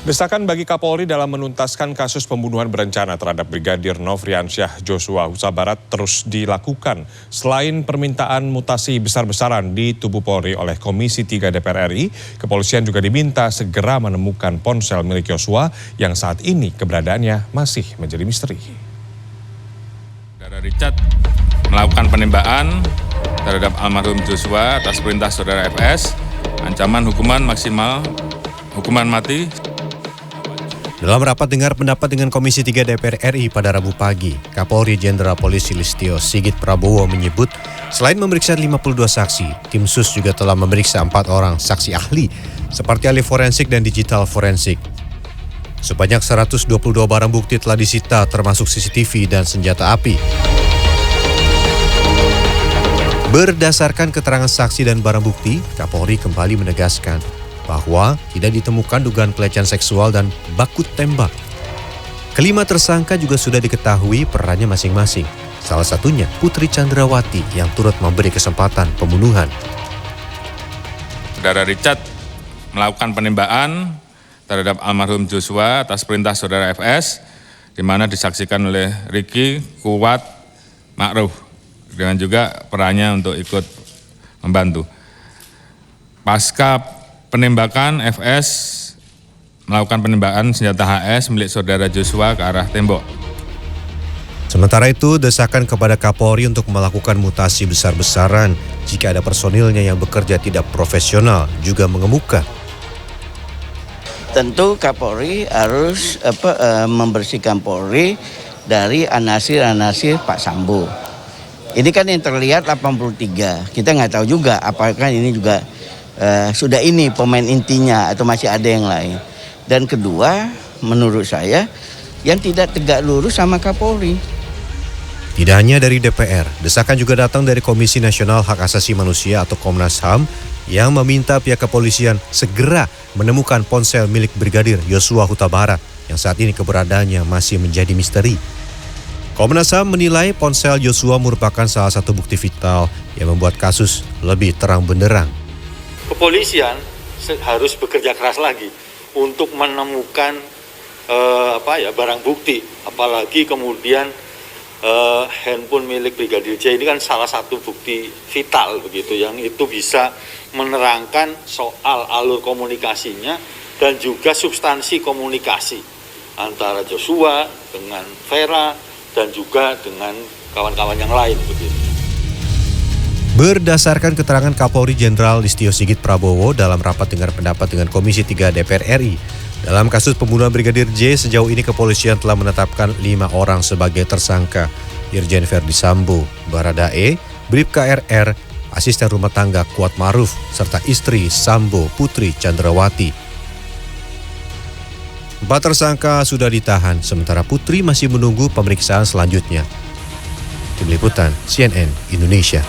Desakan bagi Kapolri dalam menuntaskan kasus pembunuhan berencana terhadap Brigadir Nofriansyah Joshua Huta Barat terus dilakukan. Selain permintaan mutasi besar-besaran di tubuh Polri oleh Komisi 3 DPR RI, kepolisian juga diminta segera menemukan ponsel milik Joshua yang saat ini keberadaannya masih menjadi misteri. Saudara Richard melakukan penembakan terhadap almarhum Joshua atas perintah saudara FS, ancaman hukuman maksimal, hukuman mati. Dalam rapat dengar pendapat dengan Komisi 3 DPR RI pada Rabu pagi, Kapolri Jenderal Polisi Listio Sigit Prabowo menyebut selain memeriksa 52 saksi, tim SUS juga telah memeriksa 4 orang saksi ahli seperti ahli forensik dan digital forensik. Sebanyak 122 barang bukti telah disita termasuk CCTV dan senjata api. Berdasarkan keterangan saksi dan barang bukti, Kapolri kembali menegaskan bahwa tidak ditemukan dugaan pelecehan seksual dan baku tembak. Kelima tersangka juga sudah diketahui perannya masing-masing. Salah satunya Putri Chandrawati yang turut memberi kesempatan pembunuhan. Saudara Richard melakukan penembakan terhadap almarhum Joshua atas perintah saudara FS, di mana disaksikan oleh Ricky Kuat Ma'ruf, dengan juga perannya untuk ikut membantu. Pasca penembakan, FS melakukan penembakan senjata HS milik saudara Joshua ke arah tembok. Sementara itu, desakan kepada Kapolri untuk melakukan mutasi besar-besaran jika ada personilnya yang bekerja tidak profesional juga mengemuka. Tentu Kapolri harus membersihkan Polri dari anasir-anasir Pak Sambo. Ini kan yang terlihat 83. Kita nggak tahu juga apakah ini juga sudah ini pemain intinya atau masih ada yang lain. Dan kedua, menurut saya yang tidak tegak lurus sama Kapolri. Tidak hanya dari DPR, desakan juga datang dari Komisi Nasional Hak Asasi Manusia atau Komnas HAM yang meminta pihak kepolisian segera menemukan ponsel milik Brigadir Joshua Huta Barat yang saat ini keberadaannya masih menjadi misteri. Komnas HAM menilai ponsel Joshua merupakan salah satu bukti vital yang membuat kasus lebih terang benderang. Kepolisian harus bekerja keras lagi untuk menemukan barang bukti, apalagi kemudian handphone milik Brigadir J ini kan salah satu bukti vital begitu, yang itu bisa menerangkan soal alur komunikasinya dan juga substansi komunikasi antara Joshua dengan Vera dan juga dengan kawan-kawan yang lain begitu. Berdasarkan keterangan Kapolri Jenderal Listio Sigit Prabowo dalam rapat dengar pendapat dengan Komisi 3 DPR RI, dalam kasus pembunuhan Brigadir J sejauh ini kepolisian telah menetapkan 5 orang sebagai tersangka. Irjen Verdi Sambo, Baradae, Bribka RR, asisten rumah tangga Kuat Ma'ruf, serta istri Sambo Putri Chandrawati. 4 tersangka sudah ditahan, sementara Putri masih menunggu pemeriksaan selanjutnya. Tim Liputan CNN Indonesia.